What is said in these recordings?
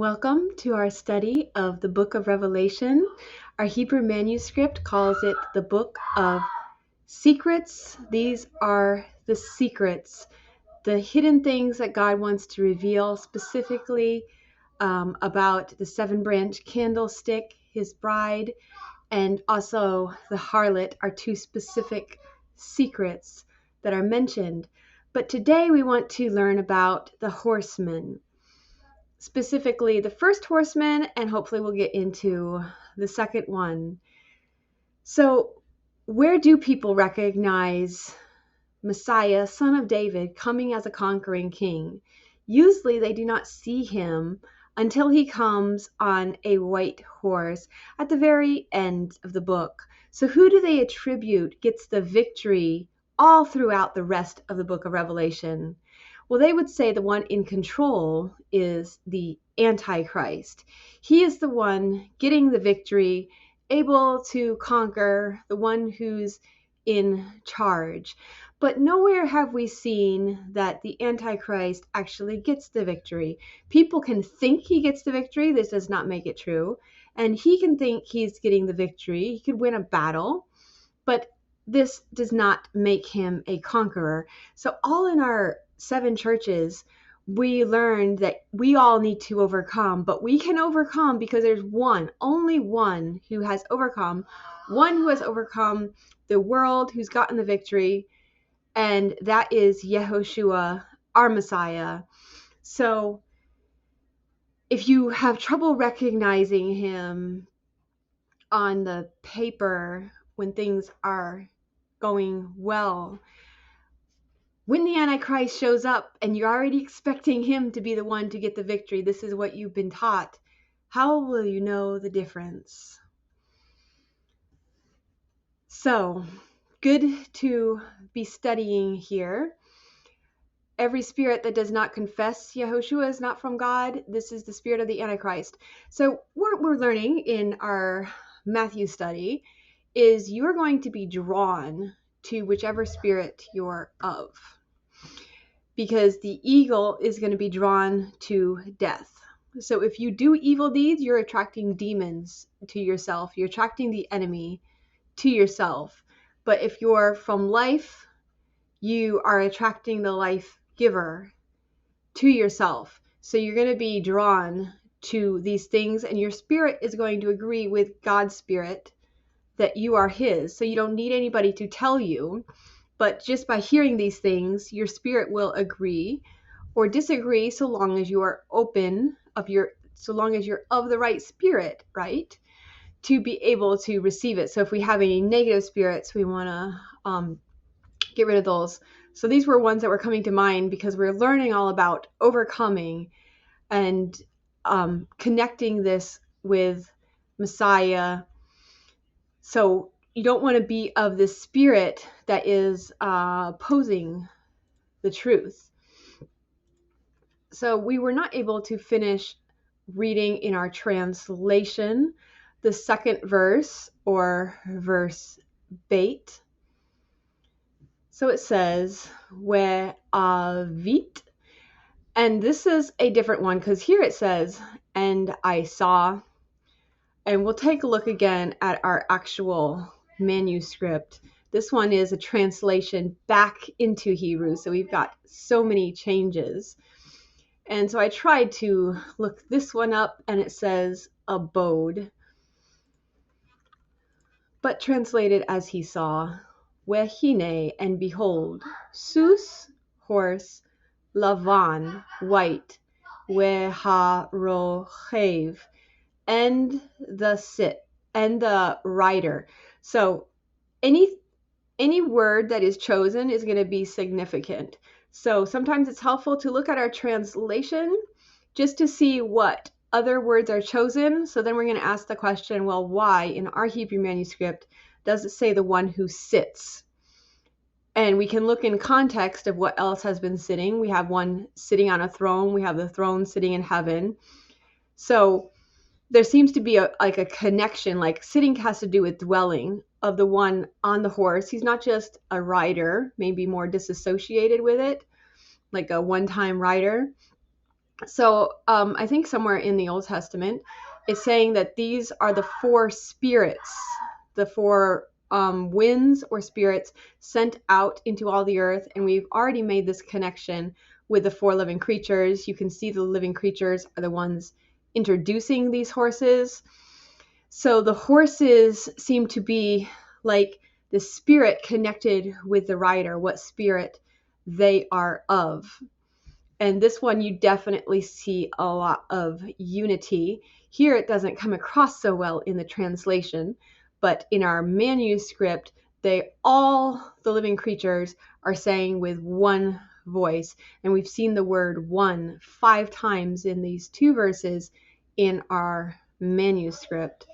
Welcome to our study of the book of Revelation. Our Hebrew manuscript calls it the book of secrets. These are the secrets, the hidden things that God wants to reveal specifically about the seven-branch candlestick, his bride, and also the harlot are two specific secrets that are mentioned. But today we want to learn about the horsemen. Specifically the first horseman, and hopefully we'll get into the second one. So where do people recognize Messiah, son of David, coming as a conquering king? Usually they do not see him until he comes on a white horse at the very end of the book. So who do they attribute gets the victory all throughout the rest of the book of Revelation? Well, they would say the one in control is the Antichrist. He is the one getting the victory, able to conquer, the one who's in charge. But nowhere have we seen that the Antichrist actually gets the victory. People can think he gets the victory. This does not make it true. And he can think he's getting the victory. He could win a battle, but this does not make him a conqueror. So all in our 7 churches, we learned that we all need to overcome, but we can overcome because there's only one who has overcome, one who has overcome the world, who's gotten the victory, and that is Yehoshua, our Messiah. So if you have trouble recognizing him on the paper when things are going well, when the Antichrist shows up and you're already expecting him to be the one to get the victory, this is what you've been taught, how will you know the difference? So, good to be studying here. Every spirit that does not confess Yehoshua is not from God. This is the spirit of the Antichrist. So what we're learning in our Matthew study is you're going to be drawn to whichever spirit you're of, because the eagle is going to be drawn to death. So if you do evil deeds, you're attracting demons to yourself. You're attracting the enemy to yourself. But if you're from life, you are attracting the life giver to yourself. So you're going to be drawn to these things, and your spirit is going to agree with God's spirit that you are his. So you don't need anybody to tell you, but just by hearing these things, your spirit will agree or disagree so long as you are so long as you're of the right spirit, right? To be able to receive it. So if we have any negative spirits, we want to get rid of those. So these were ones that were coming to mind because we're learning all about overcoming and connecting this with Messiah. So you don't want to be of the spirit that is opposing the truth. So we were not able to finish reading in our translation the second verse or verse bait. So it says, "We avit," and this is a different one because here it says, "And I saw," and we'll take a look again at our actual manuscript. This one is a translation back into Hebrew, so we've got so many changes. And so I tried to look this one up, and it says abode, but translated as he saw. Wehine, and behold, sus, horse, lavan, white, weharochev, and the rider. So any word that is chosen is going to be significant. So sometimes it's helpful to look at our translation just to see what other words are chosen. So then we're going to ask the question, well, why in our Hebrew manuscript does it say the one who sits? And we can look in context of what else has been sitting. We have one sitting on a throne. We have the throne sitting in heaven. So there seems to be a connection, like sitting has to do with dwelling of the one on the horse. He's not just a rider, maybe more disassociated with it, like a one-time rider. So I think somewhere in the Old Testament, it's saying that these are the four spirits, the four winds or spirits sent out into all the earth. And we've already made this connection with the four living creatures. You can see the living creatures are the ones introducing these horses. So the horses seem to be like the spirit connected with the rider, what spirit they are of. And this one, you definitely see a lot of unity. Here, it doesn't come across so well in the translation, but in our manuscript, all the living creatures are saying with one voice. And we've seen the word one 5 times in these 2 verses in our manuscript.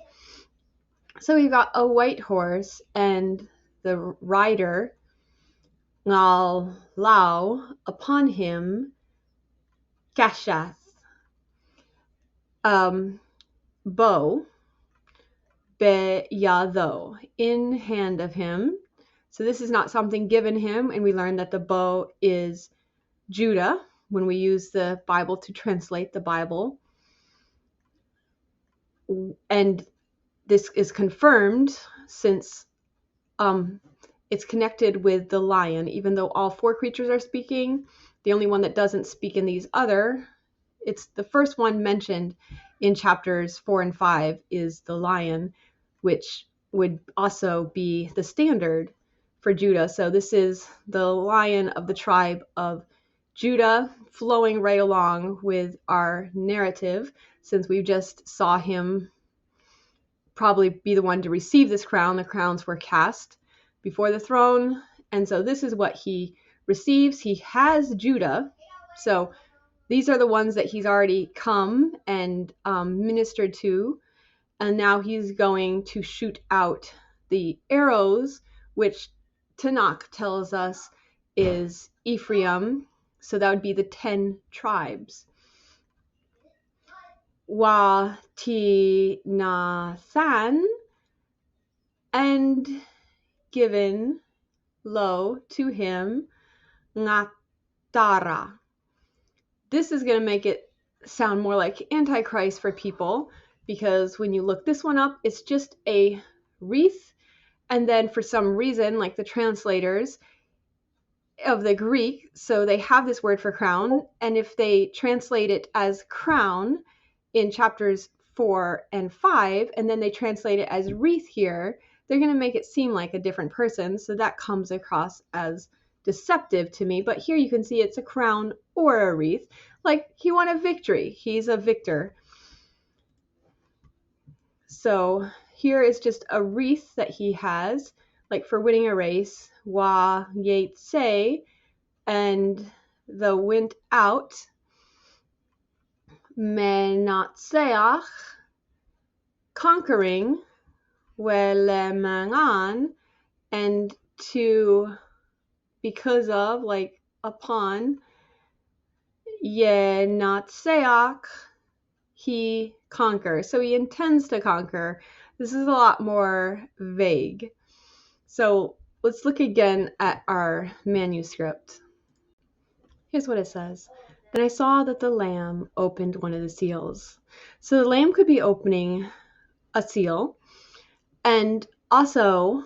So we've got a white horse, and the rider, Ngal Lao, upon him, Kashath, bow, beyado, in hand of him. So this is not something given him, and we learn that the bow is Judah when we use the Bible to translate the Bible. And this is confirmed since it's connected with the lion. Even though all 4 creatures are speaking, the only one that doesn't speak in these it's the first one mentioned in chapters 4 and 5 is the lion, which would also be the standard for Judah. So this is the lion of the tribe of Judah, flowing right along with our narrative, since we just saw him probably be the one to receive this crown. The crowns were cast before the throne, and so this is what he receives. He has Judah, so these are the ones that he's already come and ministered to, and now he's going to shoot out the arrows, which Tanakh tells us is Ephraim, so that would be the 10 tribes. Watinathan, and given lo to him Ngatara. This is going to make it sound more like Antichrist for people, because when you look this one up, it's just a wreath, and then for some reason, like the translators of the Greek, so they have this word for crown, and if they translate it as crown in chapters 4 and 5, and then they translate it as wreath here, they're going to make it seem like a different person, so that comes across as deceptive to me. But here you can see it's a crown or a wreath, like he won a victory. He's a victor. So here is just a wreath that he has, like for winning a race. Wa yetse, and the went out. Menatseach, conquering. Welemangan, and to, because of, like upon. Yenatseach, he conquers. So he intends to conquer. This is a lot more vague. So let's look again at our manuscript. Here's what it says. Then I saw that the Lamb opened one of the seals. So the Lamb could be opening a seal, and also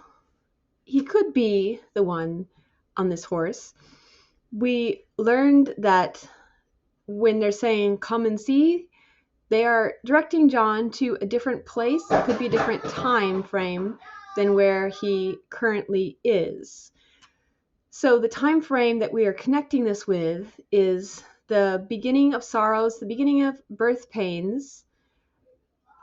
he could be the one on this horse. We learned that when they're saying come and see, they are directing John to a different place. It could be a different time frame than where he currently is. So the time frame that we are connecting this with is the beginning of sorrows, the beginning of birth pains,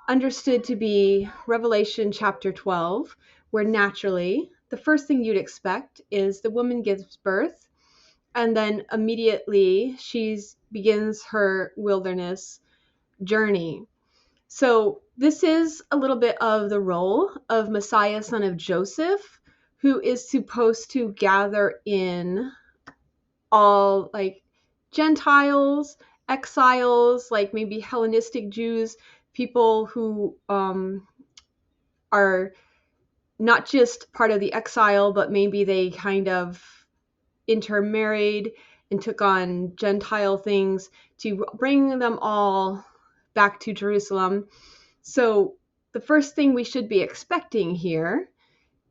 understood to be Revelation chapter 12, where naturally the first thing you'd expect is the woman gives birth, and then immediately she begins her wilderness journey. So this is a little bit of the role of Messiah, son of Joseph, who is supposed to gather in all like Gentiles, exiles, like maybe Hellenistic Jews, people who are not just part of the exile, but maybe they kind of intermarried and took on Gentile things to bring them all back to Jerusalem. So the first thing we should be expecting here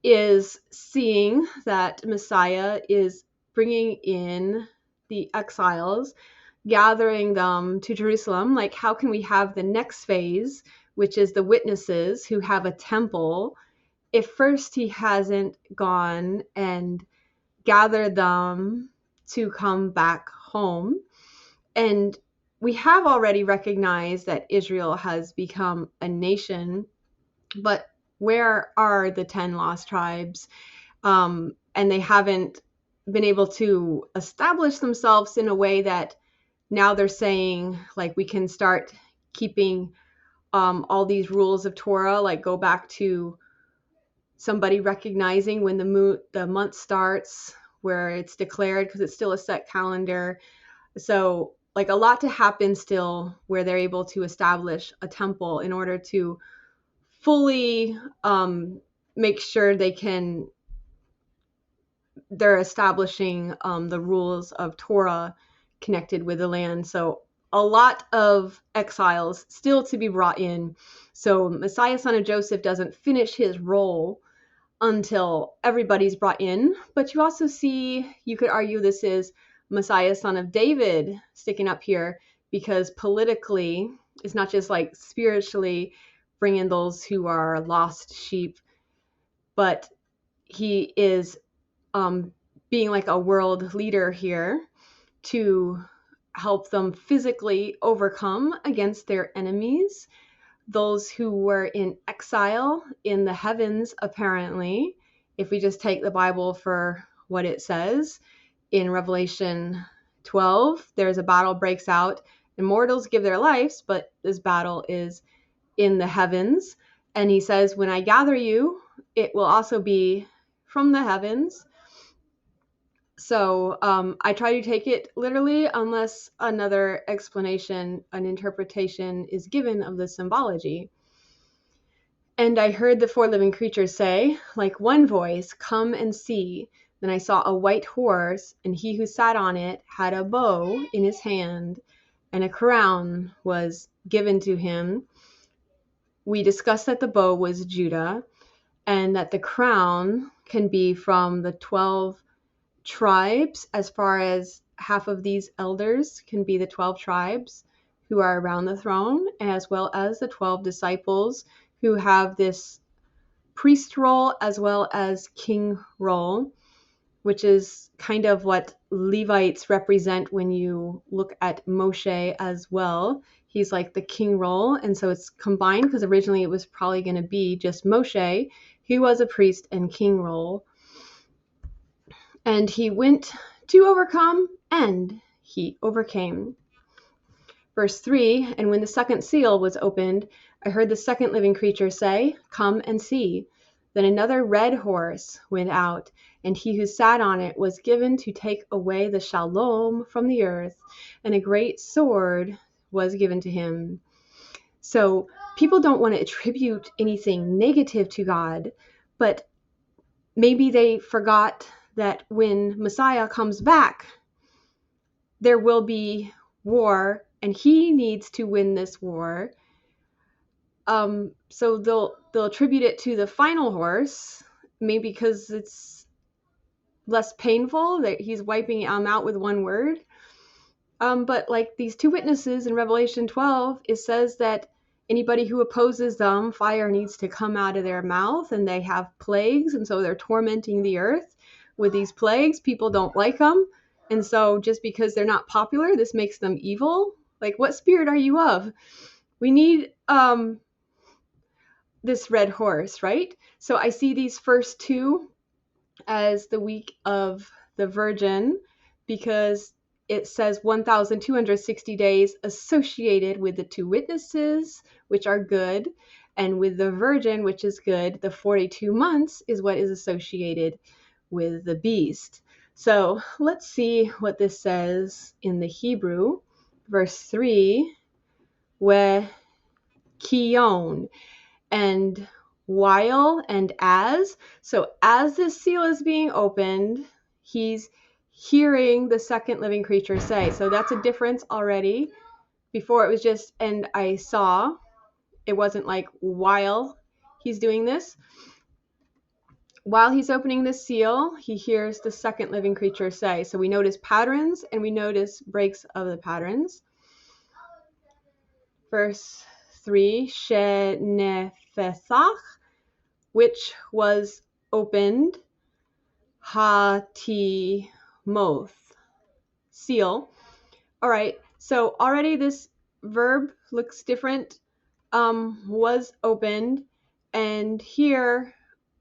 is seeing that Messiah is bringing in the exiles, gathering them to Jerusalem. Like, how can we have the next phase, which is the witnesses who have a temple, if first he hasn't gone and gathered them to come back home? And we have already recognized that Israel has become a nation, but where are the 10 lost tribes? And they haven't been able to establish themselves in a way that now they're saying, like, we can start keeping all these rules of Torah, like go back to somebody recognizing when the month starts, where it's declared, because it's still a set calendar. So like a lot to happen still, where they're able to establish a temple in order to fully make sure they're establishing the rules of Torah connected with the land. So a lot of exiles still to be brought in. So Messiah, son of Joseph, doesn't finish his role until everybody's brought in. But you also see, you could argue this is Messiah, son of David, sticking up here, because politically, it's not just like spiritually bringing those who are lost sheep, but he is being like a world leader here to help them physically overcome against their enemies, those who were in exile in the heavens, apparently, if we just take the Bible for what it says. In Revelation 12, there's a battle breaks out, and mortals give their lives, but this battle is in the heavens. And he says, when I gather you, it will also be from the heavens. So I try to take it literally unless another explanation, an interpretation is given of the symbology. And I heard the four living creatures say, like one voice, come and see. Then I saw a white horse, and he who sat on it had a bow in his hand, and a crown was given to him. We discussed that the bow was Judah, and that the crown can be from the 12 tribes, as far as half of these elders can be the 12 tribes who are around the throne, as well as the 12 disciples who have this priest role as well as king role, which is kind of what Levites represent when you look at Moshe as well. He's like the king role, and so it's combined, because originally it was probably going to be just Moshe, who was a priest and king role. And he went to overcome, and he overcame. Verse 3, and when the second seal was opened, I heard the second living creature say, come and see. Then another red horse went out, and he who sat on it was given to take away the shalom from the earth, and a great sword was given to him. So people don't want to attribute anything negative to God, but maybe they forgot that when Messiah comes back, there will be war, and he needs to win this war. So they'll attribute it to the final horse, maybe because it's less painful that he's wiping them out with one word. But like these two witnesses in Revelation 12, it says that anybody who opposes them, fire needs to come out of their mouth, and they have plagues, and so they're tormenting the earth with these plagues. People don't like them, and so just because they're not popular, this makes them evil. Like, what spirit are you of? We need this red horse, right? So I see these first two as the week of the Virgin, because it says 1,260 days associated with the two witnesses, which are good, and with the Virgin, which is good. The 42 months is what is associated with the beast. So let's see what this says in the Hebrew. Verse 3, we kion, and while and as. So as this seal is being opened, he's hearing the second living creature say. So that's a difference already. Before it was just, and I saw. It wasn't like while he's doing this. While he's opening the seal, he hears the second living creature say. So we notice patterns and we notice breaks of the patterns. Verse 3, Shenefethach, which was opened, Hatimoth, seal. All right, so already this verb looks different. Was opened, and here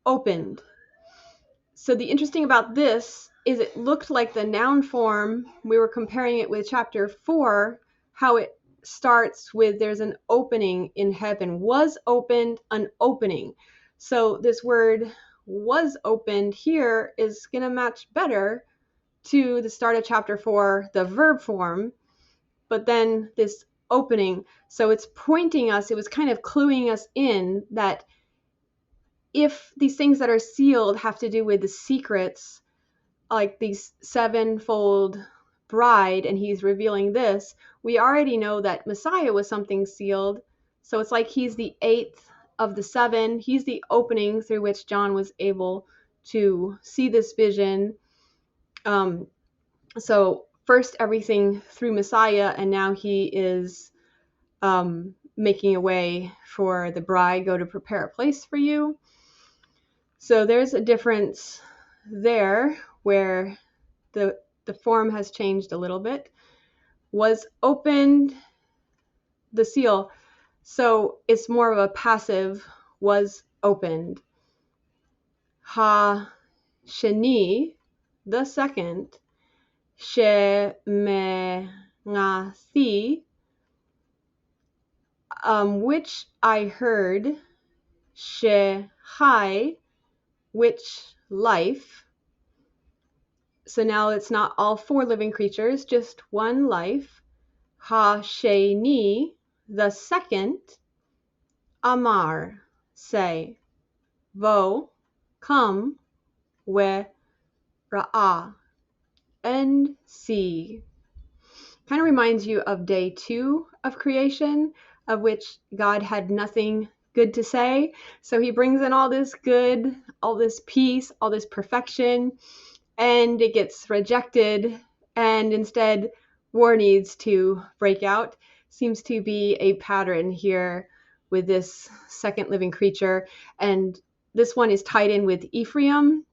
opened. So the interesting about this is it looked like the noun form. We were comparing it with chapter 4, how it starts with there's an opening in heaven. Was opened, an opening. So this word was opened here is going to match better to the start of chapter 4, the verb form, but then this opening. So it's pointing us, it was kind of cluing us in that if these things that are sealed have to do with the secrets, like these sevenfold bride, and he's revealing this, we already know that Messiah was something sealed. So it's like he's the eighth of the seven. He's the opening through which John was able to see this vision. So first everything through Messiah, and now he is making a way for the bride, go to prepare a place for you. So there's a difference there where the form has changed a little bit. Was opened, the seal. So it's more of a passive, was opened. Ha sheni, the second. She me ngathi, which I heard. She hai, which life. So now it's not all four living creatures, just one life. Ha sheni, the second. Amar, say. Vo, come. We, ra'ah, and see. Kind of reminds you of day 2 of creation, of which God had nothing good to say. So he brings in all this good, all this peace, all this perfection, and it gets rejected, and instead war needs to break out. Seems to be a pattern here with this second living creature, and this one is tied in with Ephraim.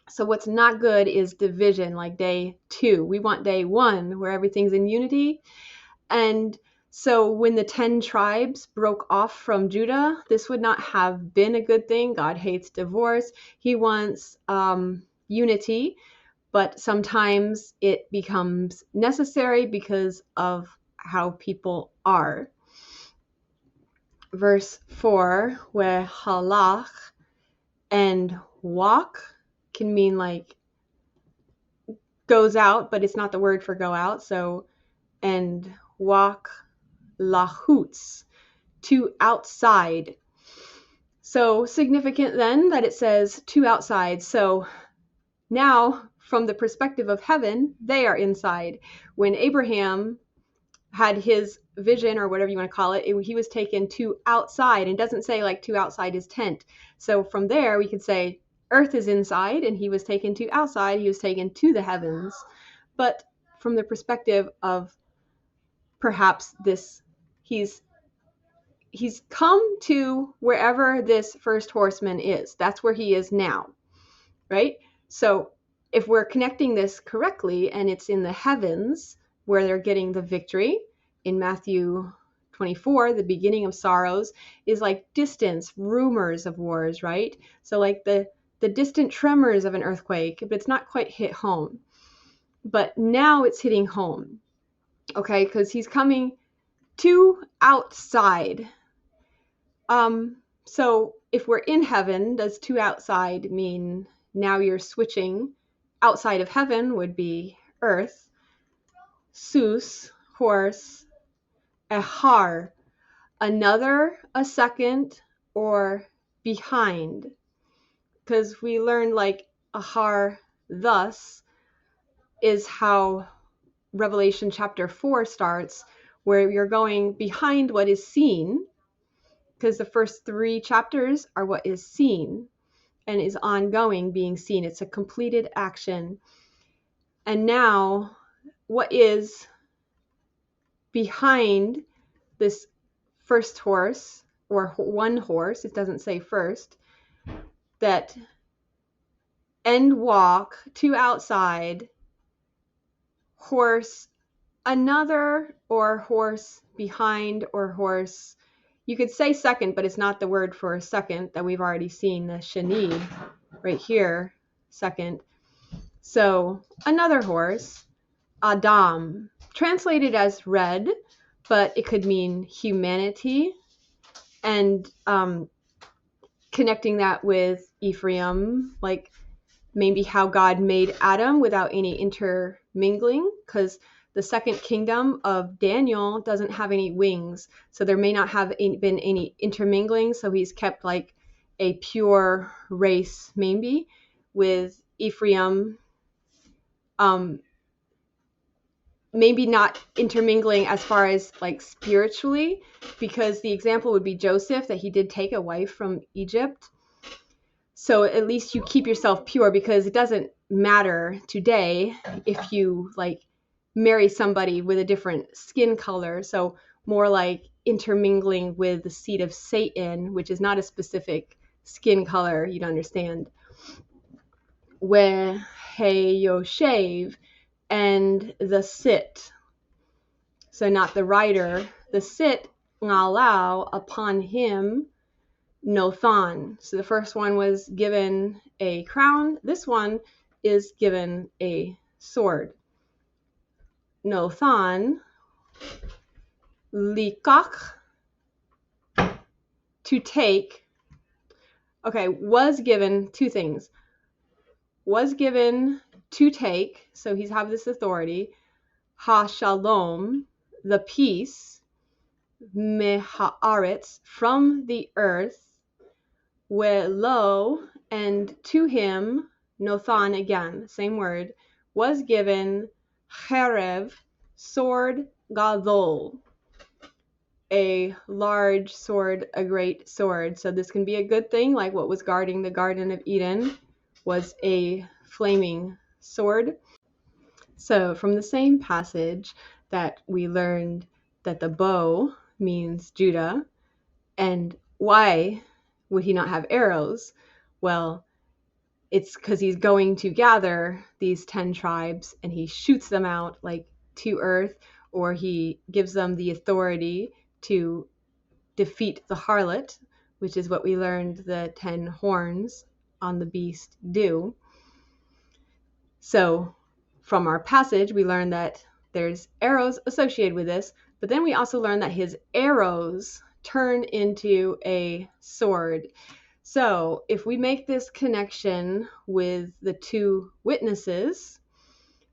So what's not good is division, like day 2. We want day 1 where everything's in unity. And so when the 10 tribes broke off from Judah, this would not have been a good thing. God hates divorce. He wants unity, but sometimes it becomes necessary because of how people are. Verse 4, where halach and walk can mean like goes out, but it's not the word for go out. So, and walk lahutz, to outside. So significant then that it says to outside. So now from the perspective of heaven, they are inside. When Abraham had his vision, or whatever you want to call it, he was taken to outside, and it doesn't say like to outside his tent. So from there we could say earth is inside and he was taken to outside, he was taken to the heavens. But from the perspective of perhaps this, he's come to wherever this first horseman is. That's where he is now, right? So if we're connecting this correctly, and it's in the heavens where they're getting the victory, in Matthew 24, the beginning of sorrows is like distance, rumors of wars, right? So like the distant tremors of an earthquake, but it's not quite hit home. But now it's hitting home, okay? Because he's coming to outside. So if we're in heaven, does to outside mean now you're switching? Outside of heaven would be earth. Sus, horse. Ehar, another, a second, or behind. Because we learned like ahar, thus. is how Revelation chapter 4 starts, where you're going behind what is seen, because the first 3 chapters are what is seen and is ongoing being seen. It's a completed action. And now what is behind this first horse, or one horse, it doesn't say first, that end walk to outside, horse, another, or horse behind, or horse, you could say second, but it's not the word for second that we've already seen, the shani right here, second. So another horse, Adam, translated as red, but it could mean humanity, and connecting that with Ephraim, like maybe how God made Adam without any intermingling, because the second kingdom of Daniel doesn't have any wings, so there may not have been any intermingling, so he's kept like a pure race maybe, with Ephraim maybe not intermingling as far as like spiritually, because the example would be Joseph, that he did take a wife from Egypt. So at least you keep yourself pure, because it doesn't matter today if you like marry somebody with a different skin color. So more like intermingling with the seed of Satan, which is not a specific skin color, you'd understand. Yoshev, and the sit. So not the rider, the sit, ngalau, upon him, Nothan. So the first one was given a crown. This one is given a sword. Nothan, likach, to take. Okay, was given 2 things. Was given to take, so he's have this authority. Ha shalom, the peace. Me haaretz, from the earth. Lo, and to him, Nothan, again, same word, was given cherev, sword, gadol, a large sword, a great sword. So this can be a good thing, like what was guarding the Garden of Eden was a flaming sword. So from the same passage that we learned that the bow means Judah, and why would he not have arrows? Well, it's because he's going to gather these 10 tribes and he shoots them out like to earth, or he gives them the authority to defeat the harlot, which is what we learned the 10 horns on the beast do. So from our passage, we learn that there's arrows associated with this, but then we also learn that his arrows turn into a sword. So if we make this connection with the 2 witnesses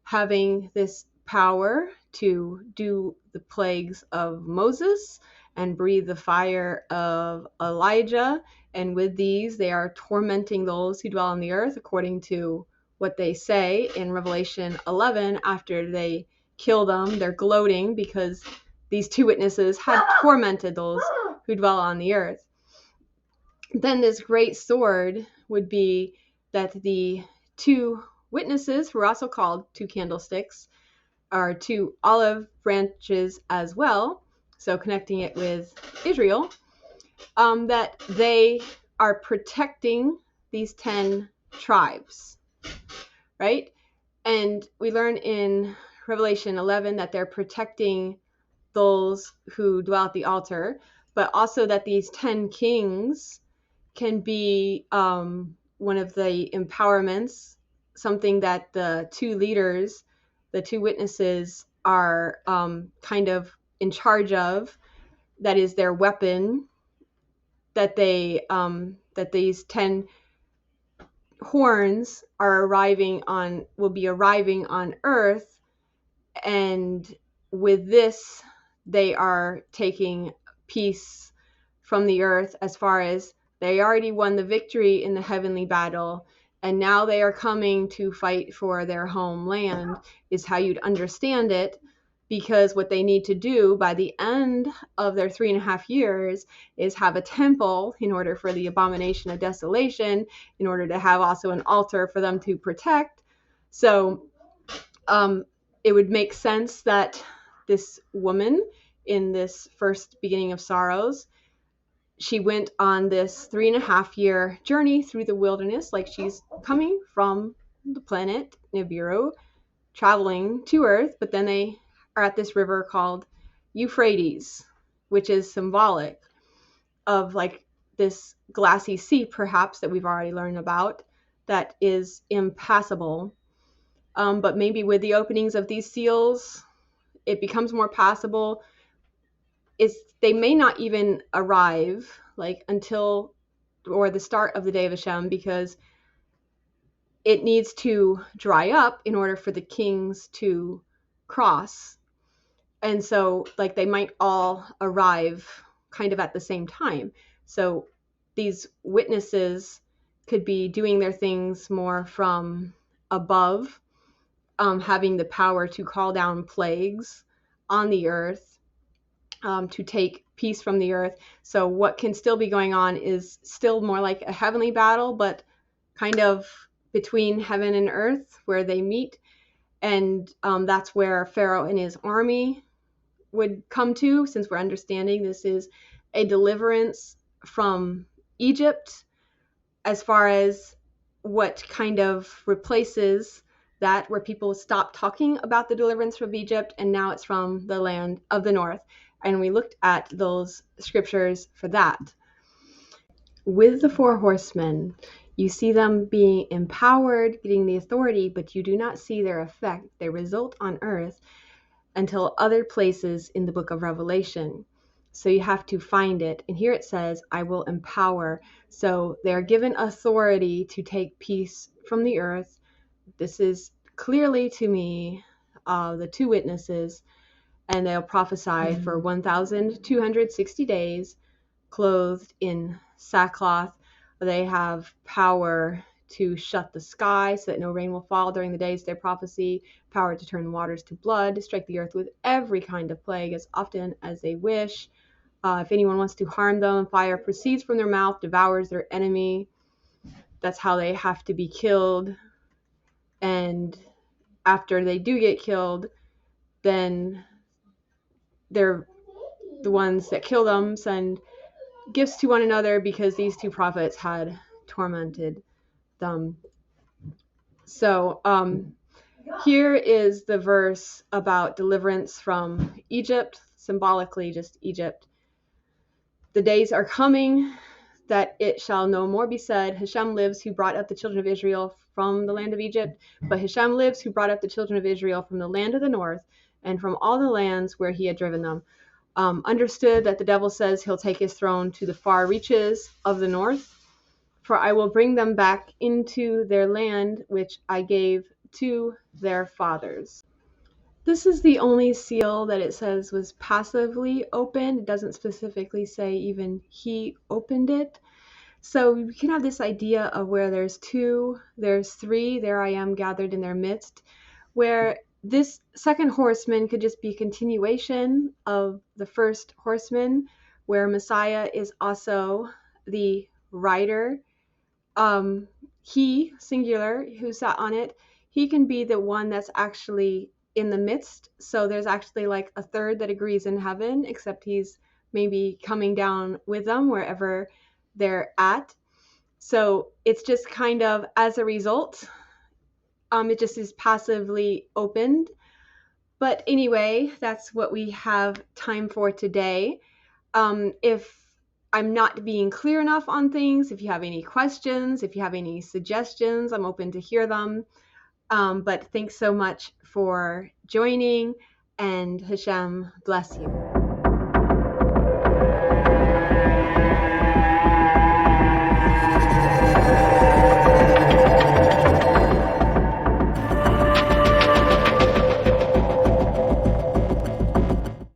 having this power to do the plagues of Moses and breathe the fire of Elijah, and with these they are tormenting those who dwell on the earth, according to what they say in Revelation 11. After they kill them, they're gloating because these 2 witnesses had tormented those who dwell on the earth. Then this great sword would be that the 2 witnesses, who are also called 2 candlesticks, are 2 olive branches as well, so connecting it with Israel, that they are protecting these 10 tribes, right? And we learn in Revelation 11 that they're protecting those who dwell at the altar, but also that these 10 kings can be one of the empowerments, something that the 2 leaders, the 2 witnesses, are kind of in charge of. That is their weapon, that they that these 10 horns will be arriving on earth, and with this they are taking peace from the earth, as far as they already won the victory in the heavenly battle. and now they are coming to fight for their homeland, is how you'd understand it. Because what they need to do by the end of their 3.5 years is have a temple in order for the abomination of desolation, in order to have also an altar for them to protect. So it would make sense that this woman in this first beginning of sorrows, she went on this 3.5 year journey through the wilderness, like she's coming from the planet Nibiru, traveling to Earth, but then they are at this river called Euphrates, which is symbolic of like this glassy sea, perhaps, that we've already learned about, that is impassable. But maybe with the openings of these seals, it becomes more passable. They may not even arrive like until or the start of the day of Hashem, because it needs to dry up in order for the kings to cross. And so like they might all arrive kind of at the same time. So these witnesses could be doing their things more from above, having the power to call down plagues on the earth, to take peace from the earth. So what can still be going on is still more like a heavenly battle, but kind of between heaven and earth where they meet. And that's where Pharaoh and his army would come to, since we're understanding this is a deliverance from Egypt, as far as what kind of replaces that, where people stop talking about the deliverance from Egypt and now it's from the land of the north. And we looked at those scriptures for that. With the 4 horsemen, you see them being empowered, getting the authority, but you do not see their effect. They result on earth until other places in the book of Revelation. So you have to find it. And here it says, I will empower. So they're given authority to take peace from the earth. This is clearly to me the 2 witnesses, and they'll prophesy for 1,260 days, clothed in sackcloth. They have power to shut the sky so that no rain will fall during the days of their prophecy, power to turn waters to blood, to strike the earth with every kind of plague as often as they wish. If anyone wants to harm them, fire proceeds from their mouth, devours their enemy. That's how they have to be killed. And after they do get killed, then they're the ones that kill them send gifts to one another, because these 2 prophets had tormented them. So here is the verse about deliverance from Egypt, symbolically just Egypt. The days are coming that it shall no more be said, Hashem lives who brought up the children of Israel from the land of Egypt, but Hashem lives who brought up the children of Israel from the land of the north and from all the lands where he had driven them. Understood that the devil says he'll take his throne to the far reaches of the north, for I will bring them back into their land, which I gave to their fathers. This is the only seal that it says was passively opened. It doesn't specifically say even he opened it. So we can have this idea of where there's 2, there's 3, there I am gathered in their midst, where this second horseman could just be a continuation of the first horseman, where Messiah is also the rider. He, singular, who sat on it, he can be the one that's actually in the midst. So there's actually like a third that agrees in heaven, except he's maybe coming down with them wherever they're at. So it's just kind of as a result, it just is passively opened. But anyway, that's what we have time for today. If I'm not being clear enough on things, if you have any questions, if you have any suggestions, I'm open to hear them. But thanks so much for joining, and Hashem bless you.